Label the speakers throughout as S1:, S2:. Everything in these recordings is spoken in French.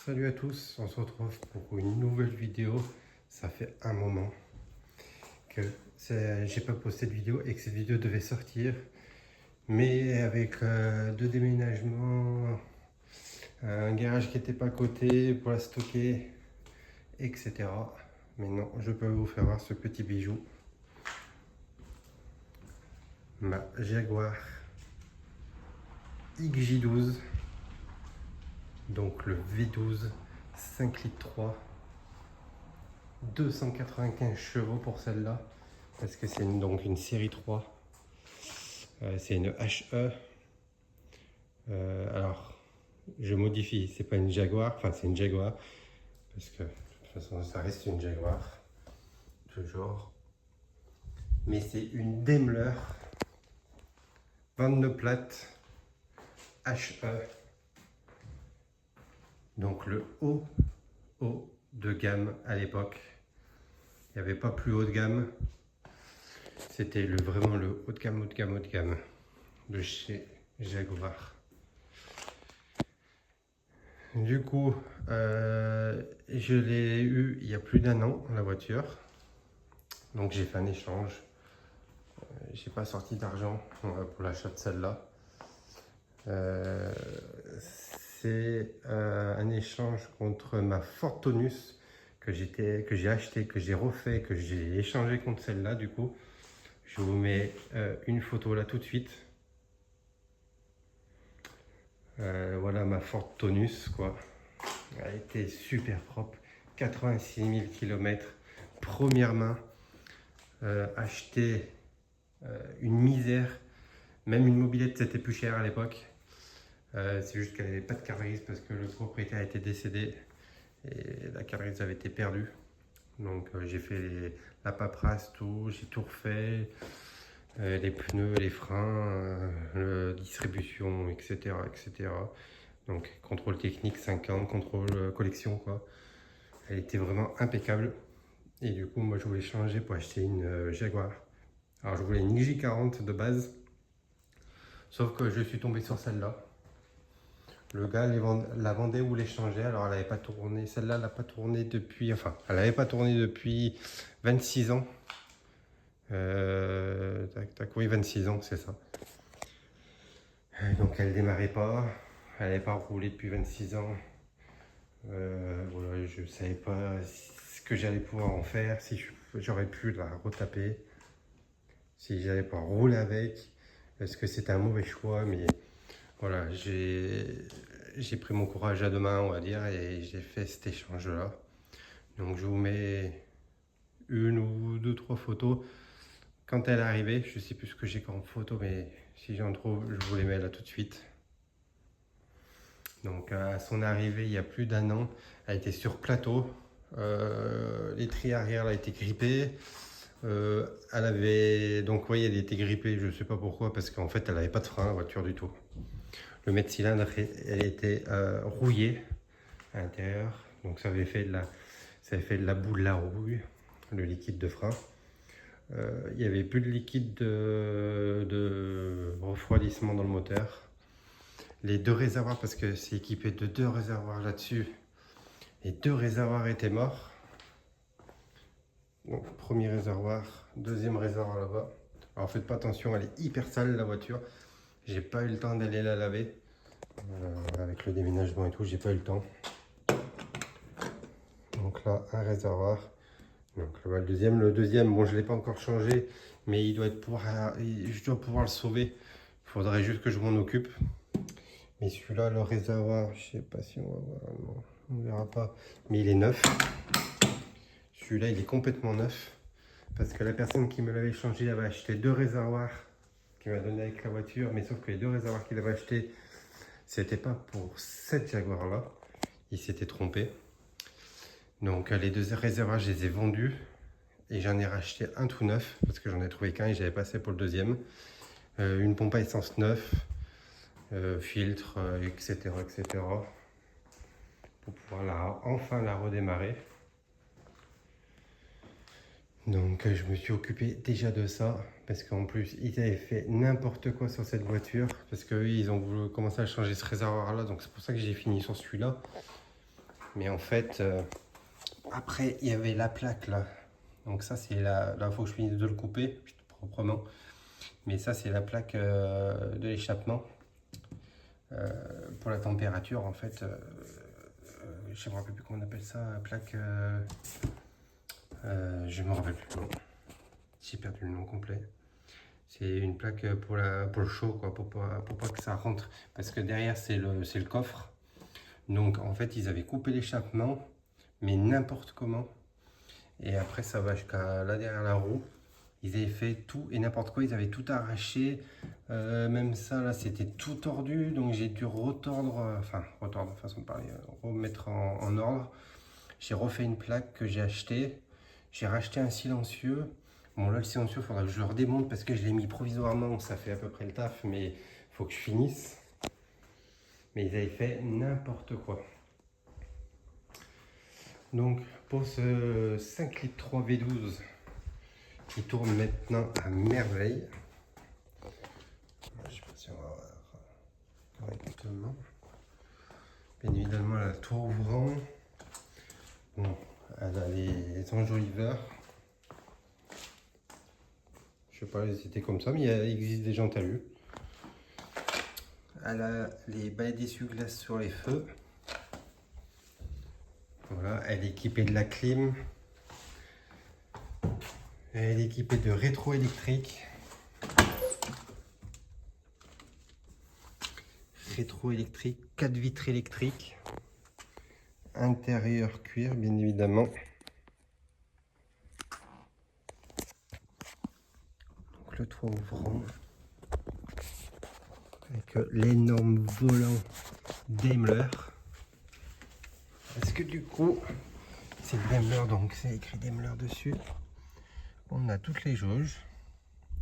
S1: Salut à tous, on se retrouve pour une nouvelle vidéo. Ça fait un moment que j'ai pas posté de vidéo et que cette vidéo devait sortir. Mais avec deux déménagements, un garage qui n'était pas coté pour la stocker, etc. Mais non, je peux vous faire voir ce petit bijou. Ma Jaguar XJ12. Donc le V12 5 litres 3. 295 chevaux pour celle-là, parce que c'est donc une série 3. C'est une HE. Alors, je modifie, c'est pas une Jaguar, enfin c'est une Jaguar, parce que de toute façon ça reste une Jaguar, toujours. Mais c'est une Daimler 22 plates HE. Donc le haut de gamme à l'époque. Il n'y avait pas plus haut de gamme. C'était vraiment le haut de gamme de chez Jaguar. Du coup, je l'ai eu il y a plus d'un an, la voiture. Donc j'ai fait un échange. J'ai pas sorti d'argent pour l'achat de celle-là. C'est un échange contre ma Ford Taunus que j'ai acheté, que j'ai refait, que j'ai échangé contre celle-là. Du coup, je vous mets une photo là tout de suite. Voilà ma Ford Taunus, quoi. Elle était super propre. 86 000 km, première main. Acheté une misère. Même une mobilette, c'était plus cher à l'époque. C'est juste qu'elle n'avait pas de carte grise parce que le propriétaire était décédé et la carte grise avait été perdue. Donc j'ai fait la paperasse, tout, j'ai tout refait. Les pneus, les freins, la distribution, etc., etc. Donc contrôle technique 50, contrôle collection, quoi. Elle était vraiment impeccable. Et du coup, moi je voulais changer pour acheter une Jaguar. Alors je voulais une J40 de base. Sauf que je suis tombé sur celle-là. Le gars la vendait ou l'échangeait. Alors elle n'avait pas tourné. Celle-là, elle n'a pas tourné depuis. Enfin, elle n'avait pas tourné depuis 26 ans. Oui, 26 ans, c'est ça. Donc elle démarrait pas. Elle n'avait pas roulé depuis 26 ans. Voilà, je ne savais pas ce que j'allais pouvoir en faire, si j'aurais pu la retaper, si j'allais pouvoir rouler avec. Est-ce que c'était un mauvais choix? Mais voilà, j'ai pris mon courage à deux mains, on va dire, et j'ai fait cet échange-là. Donc je vous mets une ou deux, trois photos. Quand elle est arrivée, je ne sais plus ce que j'ai comme photo, mais si j'en trouve, je vous les mets là tout de suite. Donc à son arrivée, il y a plus d'un an, elle était sur plateau. L'étrier arrière a été grippé. Elle avait, donc vous voyez, elle était grippée, je ne sais pas pourquoi, parce qu'en fait elle n'avait pas de frein, la voiture, du tout. Le mètre cylindre, elle était rouillée à l'intérieur, donc ça avait fait de la boue de la rouille, le liquide de frein. Il n'y avait plus de liquide de refroidissement dans le moteur. Les deux réservoirs, parce que c'est équipé de deux réservoirs là-dessus, les deux réservoirs étaient morts. Donc premier réservoir, deuxième réservoir là-bas. Alors faites pas attention, elle est hyper sale la voiture. J'ai pas eu le temps d'aller la laver. Avec le déménagement et tout, j'ai pas eu le temps. Donc là, un réservoir. Donc là, le deuxième, bon je l'ai pas encore changé, mais je dois pouvoir le sauver. Il faudrait juste que je m'en occupe. Mais celui-là, le réservoir, je sais pas si on va voir, non, on ne verra pas. Mais il est neuf. Celui-là, il est complètement neuf. Parce que la personne qui me l'avait changé avait acheté deux réservoirs qu'il m'a donné avec la voiture. Mais sauf que les deux réservoirs qu'il avait achetés, c'était pas pour cette Jaguar-là. Il s'était trompé. Donc les deux réservoirs, je les ai vendus. Et j'en ai racheté un tout neuf. Parce que j'en ai trouvé qu'un et j'avais passé pour le deuxième. Une pompe à essence neuf. Filtre, etc., etc. Pour pouvoir enfin la redémarrer. Donc je me suis occupé déjà de ça, parce qu'en plus ils avaient fait n'importe quoi sur cette voiture, parce qu'eux ils ont voulu commencer à changer ce réservoir là, donc c'est pour ça que j'ai fini sur celui-là. Mais en fait, après, il y avait la plaque là. Donc ça, c'est là, il faut que je finisse de le couper proprement. Mais ça, c'est la plaque de l'échappement. Pour la température, en fait, je ne me rappelle plus comment on appelle ça, la plaque... je me rappelle plus. J'ai perdu le nom complet. C'est une plaque pour le chaud, quoi, pour pas que ça rentre. Parce que derrière, c'est le coffre. Donc, en fait, ils avaient coupé l'échappement, mais n'importe comment. Et après, ça va jusqu'à là derrière la roue. Ils avaient fait tout et n'importe quoi. Ils avaient tout arraché. Même ça, là, c'était tout tordu. Donc, j'ai dû retordre, façon de parler, remettre en ordre. J'ai refait une plaque que j'ai achetée. J'ai racheté un silencieux. Bon, là, le silencieux, il faudra que je le redémonte parce que je l'ai mis provisoirement. Ça fait à peu près le taf, mais il faut que je finisse. Mais ils avaient fait n'importe quoi. Donc, pour ce 5 litres 3 V12 qui tourne maintenant à merveille. Je ne sais pas si on va voir correctement. Bien évidemment, la tour ouvrant. Bon, elle a les enjoliveurs. Je sais pas, c'était comme ça, mais il existe des gens talus. Elle a les balais d'essuie-glace sur les feux. Voilà, elle est équipée de la clim. Elle est équipée de rétro-électrique. Rétro-électrique, 4 vitres électriques. Intérieur cuir, bien évidemment. Donc le toit ouvrant. Avec l'énorme volant Daimler. Parce que du coup, c'est Daimler, donc c'est écrit Daimler dessus. On a toutes les jauges.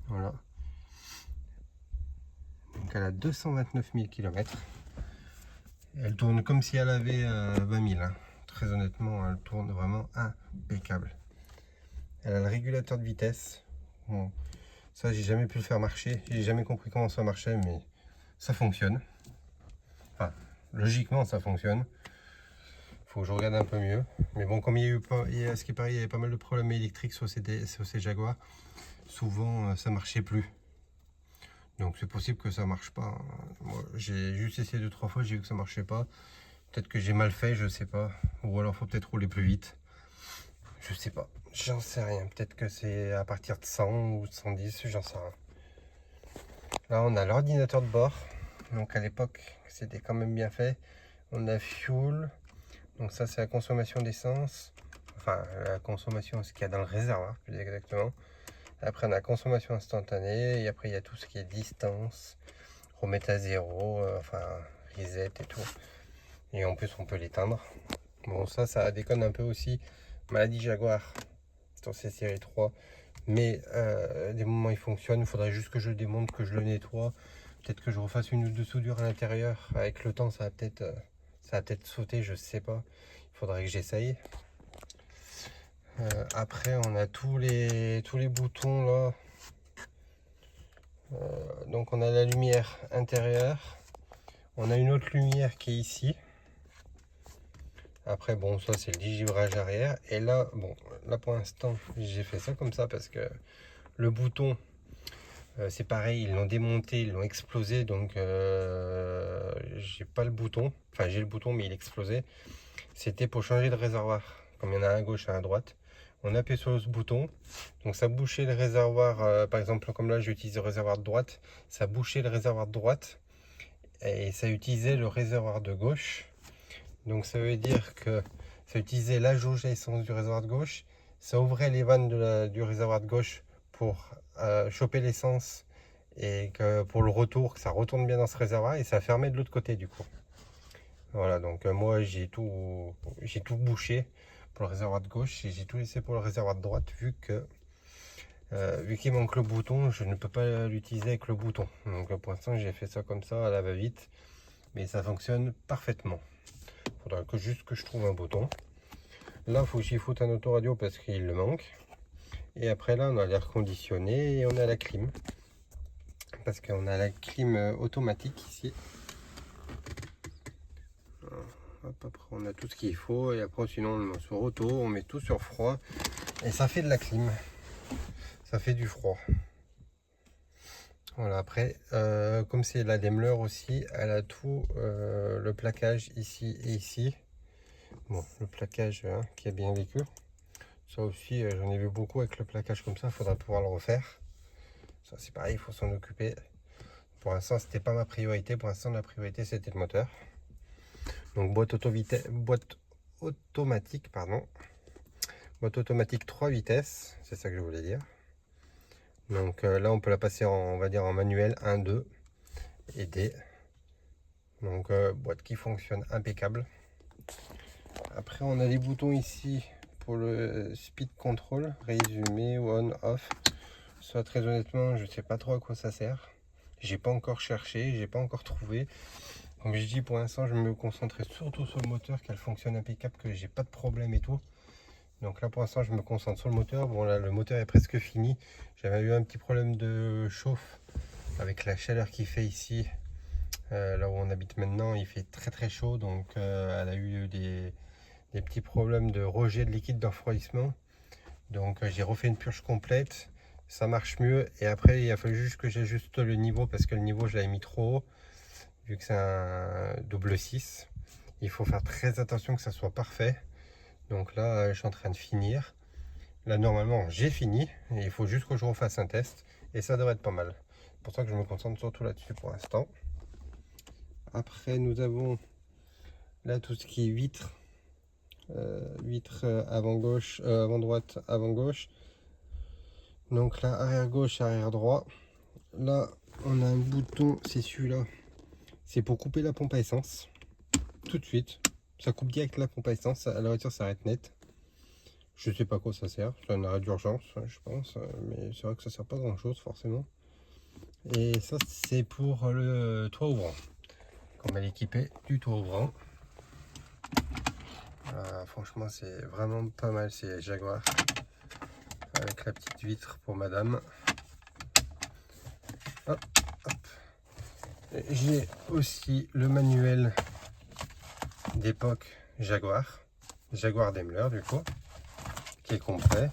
S1: Voilà. Donc elle a 229 000 km. Elle tourne comme si elle avait 20 000. Hein. Très honnêtement, elle tourne vraiment impeccable. Elle a le régulateur de vitesse. Bon, ça, j'ai jamais pu le faire marcher. J'ai jamais compris comment ça marchait, mais ça fonctionne. Enfin, logiquement, ça fonctionne. Faut que je regarde un peu mieux. Mais bon, comme il y a eu pas, à ce qui paraît, il y avait pas mal de problèmes électriques sur ces Jaguar. Souvent, ça marchait plus. Donc c'est possible que ça marche pas. Moi, j'ai juste essayé 2-3 fois, j'ai vu que ça marchait pas. Peut-être que j'ai mal fait, je sais pas. Ou alors faut peut-être rouler plus vite. Je sais pas. J'en sais rien. Peut-être que c'est à partir de 100 ou 110, j'en sais rien. Là, on a l'ordinateur de bord. Donc à l'époque, c'était quand même bien fait. On a fuel. Donc ça, c'est la consommation d'essence. Enfin, la consommation, ce qu'il y a dans le réservoir, plus exactement. Après, on a consommation instantanée. Et après, il y a tout ce qui est distance. Remettre à zéro, enfin, reset et tout. Et en plus, on peut l'éteindre. Bon, ça déconne un peu aussi. Maladie Jaguar sur ces séries 3. Mais des moments, il fonctionne. Il faudrait juste que je le démonte, que je le nettoie. Peut-être que je refasse une ou deux soudures à l'intérieur. Avec le temps, ça va peut-être sauter, je sais pas. Il faudrait que j'essaye. Après, on a tous les boutons là. Donc, on a la lumière intérieure. On a une autre lumière qui est ici. Après, bon, ça c'est le digivrage arrière. Et là, bon, là pour l'instant, j'ai fait ça comme ça parce que le bouton, c'est pareil, ils l'ont démonté, ils l'ont explosé. Donc, j'ai pas le bouton. Enfin, j'ai le bouton, mais il explosait. C'était pour changer de réservoir. Comme il y en a un à gauche et un à droite. On appuie sur ce bouton. Donc, ça bouchait le réservoir. Par exemple, comme là, j'utilise le réservoir de droite. Ça bouchait le réservoir de droite. Et ça utilisait le réservoir de gauche. Donc ça veut dire que ça utilisait la jauge à essence du réservoir de gauche, ça ouvrait les vannes du réservoir de gauche pour choper l'essence et que pour le retour, que ça retourne bien dans ce réservoir et ça fermait de l'autre côté du coup. Voilà, donc moi j'ai tout bouché pour le réservoir de gauche et j'ai tout laissé pour le réservoir de droite vu qu'il manque le bouton, je ne peux pas l'utiliser avec le bouton. Donc pour l'instant j'ai fait ça comme ça à la va-vite, mais ça fonctionne parfaitement. Faudra juste que je trouve un bouton. Là, il faut que j'y foute un autoradio parce qu'il le manque. Et après, là, on a l'air conditionné et on a la clim. Parce qu'on a la clim automatique ici. Hop, après on a tout ce qu'il faut et après sinon on le met sur auto, on met tout sur froid et ça fait de la clim, ça fait du froid. Voilà, après comme c'est la Daimler aussi, elle a tout le plaquage ici et ici. Bon, le plaquage qui a bien vécu. Ça aussi j'en ai vu beaucoup avec le plaquage comme ça, il faudra pouvoir le refaire. Ça c'est pareil, il faut s'en occuper. Pour l'instant c'était pas ma priorité, pour l'instant la priorité c'était le moteur. Donc boîte automatique, pardon. Boîte automatique 3 vitesses, c'est ça que je voulais dire. Donc là on peut la passer en, on va dire en manuel 1, 2 et D. Donc boîte qui fonctionne impeccable. Après on a les boutons ici pour le speed control, résumé ou on off. Ça très honnêtement je sais pas trop à quoi ça sert. J'ai pas encore cherché, j'ai pas encore trouvé. Comme je dis, pour l'instant je me concentrais surtout sur le moteur, qu'elle fonctionne impeccable, que j'ai pas de problème et tout. Donc là pour l'instant je me concentre sur le moteur. Bon là le moteur est presque fini. J'avais eu un petit problème de chauffe avec la chaleur qu'il fait ici. Là où on habite maintenant il fait très chaud. Donc elle a eu des petits problèmes de rejet de liquide de refroidissement. Donc j'ai refait une purge complète. Ça marche mieux. Et après il a fallu juste que j'ajuste le niveau parce que le niveau je l'avais mis trop haut. Vu que c'est un double 6. Il faut faire très attention que ça soit parfait. Donc là, je suis en train de finir. Là, normalement, j'ai fini. Et il faut juste que je refasse un test. Et ça devrait être pas mal. C'est pour ça que je me concentre surtout là-dessus pour l'instant. Après, nous avons là tout ce qui est vitre. Vitre avant gauche, avant droite, avant gauche. Donc là, arrière gauche, arrière droit. Là, on a un bouton, c'est celui-là. C'est pour couper la pompe à essence. Tout de suite. Ça coupe direct la pompe à essence, la voiture s'arrête net. Je sais pas à quoi ça sert, c'est un arrêt d'urgence je pense, mais c'est vrai que ça sert pas grand chose forcément. Et ça c'est pour le toit ouvrant, comme elle est équipée du toit ouvrant. Franchement c'est vraiment pas mal, c'est Jaguar, avec la petite vitre pour madame. Hop, hop. J'ai aussi le manuel d'époque Jaguar Daimler du coup, qui est complet.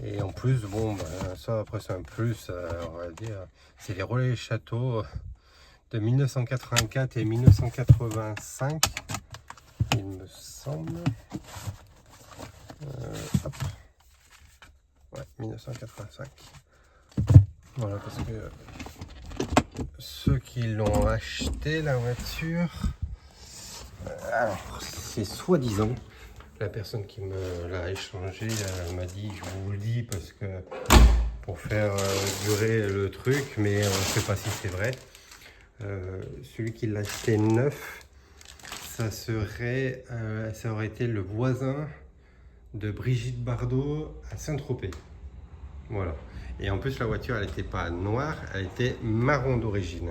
S1: Et en plus, bon, bah, ça après c'est un plus, on va dire, c'est les relais châteaux de 1984 et 1985, il me semble. Hop. Ouais, 1985. Voilà, parce que ceux qui l'ont acheté, la voiture, alors c'est soi-disant. La personne qui me l'a échangé m'a dit, je vous le dis parce que pour faire durer le truc, mais on ne sait pas si c'est vrai. Celui qui l'a acheté neuf, ça aurait été le voisin de Brigitte Bardot à Saint-Tropez. Voilà. Et en plus la voiture elle n'était pas noire, elle était marron d'origine.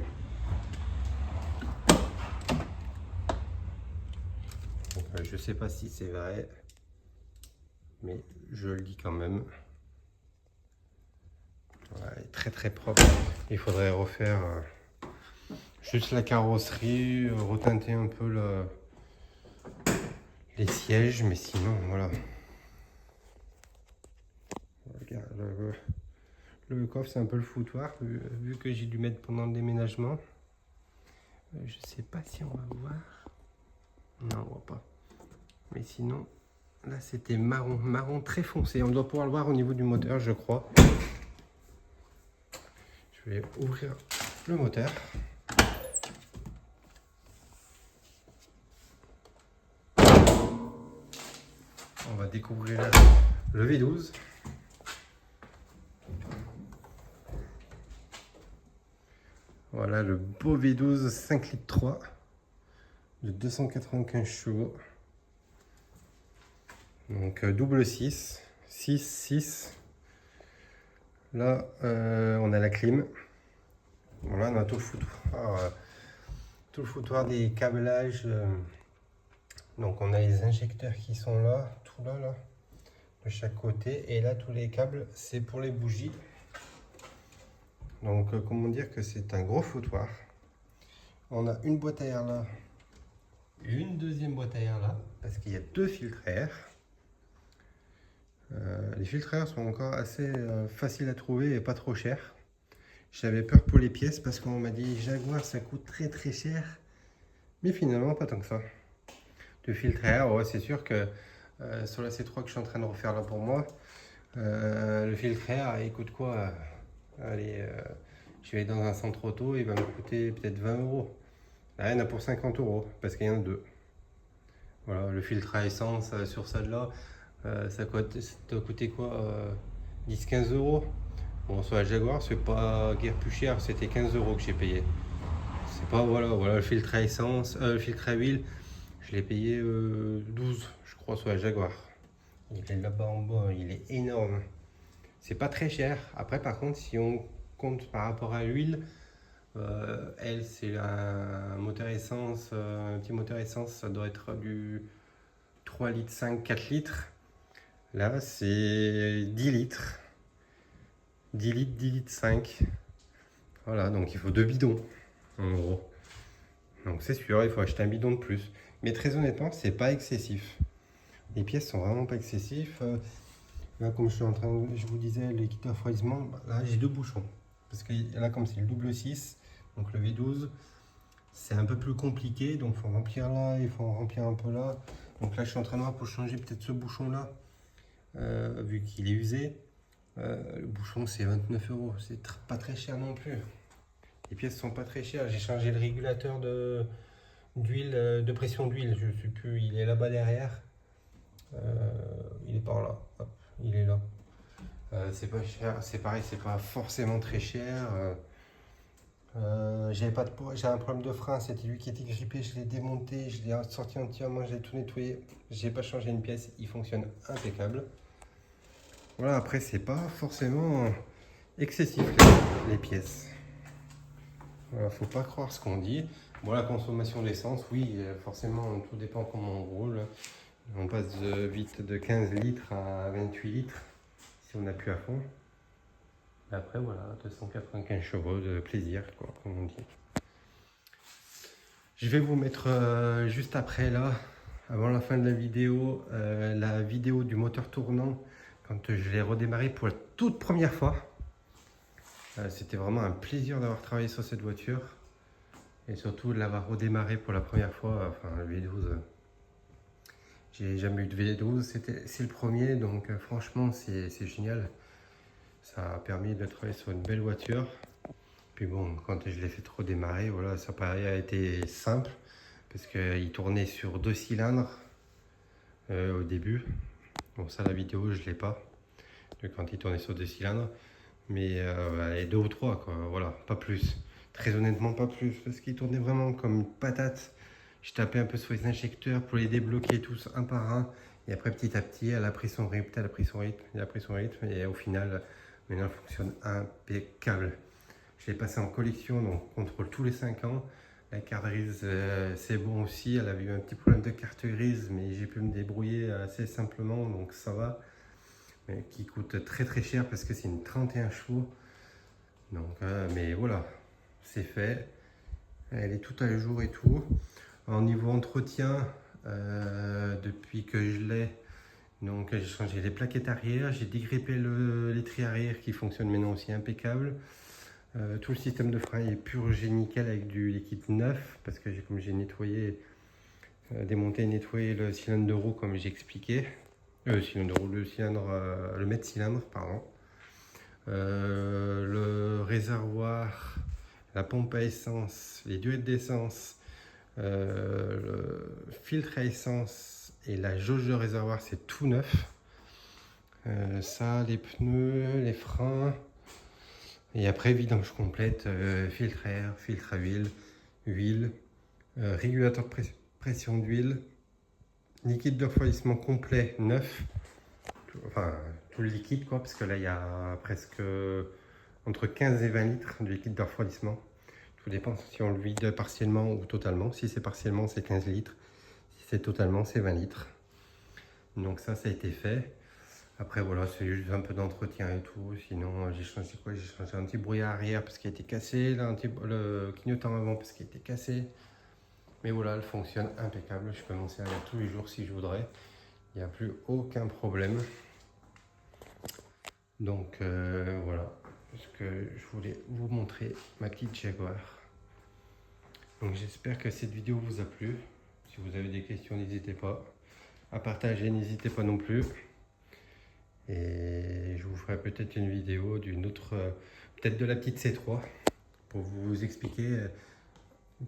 S1: Je sais pas si c'est vrai, mais je le dis quand même. Voilà, elle est très propre. Il faudrait refaire juste la carrosserie, reteinter un peu les sièges, mais sinon voilà. Regarde, le coffre c'est un peu le foutoir, vu que j'ai dû mettre pendant le déménagement. Je sais pas si on va voir. Non, on voit pas. Mais sinon, là c'était marron très foncé. On doit pouvoir le voir au niveau du moteur, je crois. Je vais ouvrir le moteur. On va découvrir le V12. Voilà le beau V12 5 litres 3 de 295 chevaux. Donc double 6, 6. Là on a la clim. Voilà, on a tout le foutoir des câblages. Donc on a les injecteurs qui sont là, tout là, de chaque côté. Et là tous les câbles c'est pour les bougies. Donc comment dire que c'est un gros foutoir. On a une boîte à air là une deuxième boîte à air là, parce qu'il y a 2 filtres à air. Les filtres à air sont encore assez faciles à trouver et pas trop chers. J'avais peur pour les pièces parce qu'on m'a dit Jaguar ça coûte très très cher, mais finalement pas tant que ça. Le filtre à air, ouais, c'est sûr que sur la C3 que je suis en train de refaire là pour moi, le filtre à air il coûte quoi? Allez, je vais aller dans un centre auto, il va me coûter peut-être 20 euros. Là, il y en a pour 50 euros parce qu'il y en a 2. Voilà, le filtre à essence sur celle-là, ça doit coûter quoi? 10-15 euros. Bon, sur la Jaguar, c'est pas guère plus cher, c'était 15 euros que j'ai payé. C'est pas, voilà, le filtre à essence, le filtre à huile, je l'ai payé 12, je crois, sur la Jaguar. Il est là-bas en bas, il est énorme. C'est pas très cher. Après, par contre, si on compte par rapport à l'huile, elle, c'est un moteur essence, un petit moteur essence, ça doit être du 3 litres 5, 4 litres. Là, c'est 10 litres. 10 litres, 10 litres 5. Voilà, donc il faut 2 bidons, en gros. Donc c'est sûr, il faut acheter un bidon de plus. Mais très honnêtement, c'est pas excessif. Les pièces sont vraiment pas excessives. Là, comme je suis en train je vous disais, le kit de refroidissement, là j'ai 2 bouchons. Parce que là, comme c'est le double 6, donc le V12, c'est un peu plus compliqué. Donc il faut remplir là, il faut en remplir un peu là. Donc là, je suis en train de voir pour changer peut-être ce bouchon-là, vu qu'il est usé. Le bouchon, c'est 29 euros. C'est pas très cher non plus. Les pièces sont pas très chères. J'ai changé le régulateur d'huile, de pression d'huile. Je sais plus, il est là-bas derrière. Il est par là. Hop, il est là. C'est pas cher. C'est pareil, c'est pas forcément très cher. J'avais un problème de frein. C'était lui qui était grippé. Je l'ai démonté. Je l'ai sorti entièrement. J'ai tout nettoyé. J'ai pas changé une pièce. Il fonctionne impeccable. Voilà, après, c'est pas forcément excessif les pièces. Voilà, faut pas croire ce qu'on dit. Bon, la consommation d'essence, oui, forcément, tout dépend comment on roule. On passe vite de 15 litres à 28 litres si on appuie à fond. Après, voilà, 295 chevaux de plaisir, quoi, comme on dit. Je vais vous mettre juste après, là, avant la fin de la vidéo du moteur tournant, quand je l'ai redémarré pour la toute première fois. C'était vraiment un plaisir d'avoir travaillé sur cette voiture et surtout de l'avoir redémarré pour la première fois, enfin le V12. J'ai jamais eu de V12, c'est le premier, donc franchement c'est génial. Ça a permis de travailler sur une belle voiture. Puis bon, quand je l'ai fait redémarrer, voilà, ça a été simple parce qu'il tournait sur 2 cylindres au début. Bon, ça la vidéo je l'ai pas, de quand il tournait sur 2 cylindres. Mais allez, 2 ou 3 quoi, voilà, pas plus. Très honnêtement, pas plus, parce qu'il tournait vraiment comme une patate. Je tapais un peu sur les injecteurs pour les débloquer tous un par un. Et après, petit à petit, elle a pris son rythme, elle a pris son rythme, elle a pris son rythme. Et au final, maintenant, elle fonctionne impeccable. Je l'ai passé en collection, donc contrôle tous les 5 ans. La carte grise, c'est bon aussi. Elle avait eu un petit problème de carte grise, mais j'ai pu me débrouiller assez simplement, donc ça va. Mais qui coûte très très cher parce que c'est une 31 chevaux. Donc, mais voilà, c'est fait. Elle est tout à jour et tout. En niveau entretien, depuis que je l'ai, donc j'ai changé les plaquettes arrière, j'ai dégrippé l'étrier arrière qui fonctionne maintenant aussi impeccable. Tout le système de frein est purgé nickel avec du liquide neuf parce que comme j'ai nettoyé, démonté et nettoyé le cylindre de roue comme j'ai expliqué. Le mètre cylindre, pardon. Le réservoir, la pompe à essence, les duettes d'essence, le filtre à essence et la jauge de réservoir, c'est tout neuf. Ça, les pneus, les freins. Et après, vidange complète, filtre à air, filtre à huile, régulateur de pression d'huile, liquide de refroidissement complet neuf. Enfin, tout le liquide, quoi, parce que là, il y a presque entre 15 et 20 litres de liquide de refroidissement. Tout dépend si on le vide partiellement ou totalement. Si c'est partiellement, c'est 15 litres. Si c'est totalement, c'est 20 litres. Donc ça a été fait. Après, voilà, c'est juste un peu d'entretien et tout. Sinon, j'ai changé quoi? J'ai changé un petit brouillard arrière parce qu'il était cassé. Là, le clignotant avant parce qu'il était cassé. Mais voilà, elle fonctionne impeccable. Je peux m'en servir tous les jours si je voudrais. Il n'y a plus aucun problème. Donc voilà ce que je voulais vous montrer, ma petite Jaguar. Donc j'espère que cette vidéo vous a plu. Si vous avez des questions, n'hésitez pas à partager, n'hésitez pas non plus. Et je vous ferai peut-être une vidéo d'une autre, peut-être de la petite C3, pour vous expliquer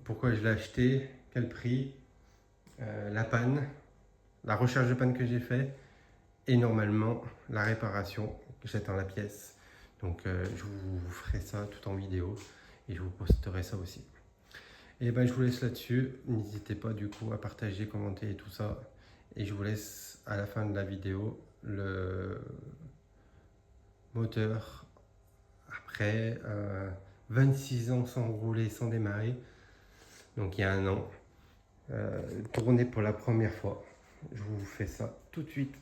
S1: pourquoi je l'ai acheté, quel prix, la panne, la recherche de panne que j'ai fait, et normalement la réparation que j'attends la pièce. Donc je vous ferai ça tout en vidéo et je vous posterai ça aussi. Et ben je vous laisse là-dessus. N'hésitez pas du coup à partager, commenter et tout ça. Et je vous laisse à la fin de la vidéo le moteur après 26 ans sans rouler, sans démarrer. Donc il y a un an, tourné pour la première fois. Je vous fais ça tout de suite.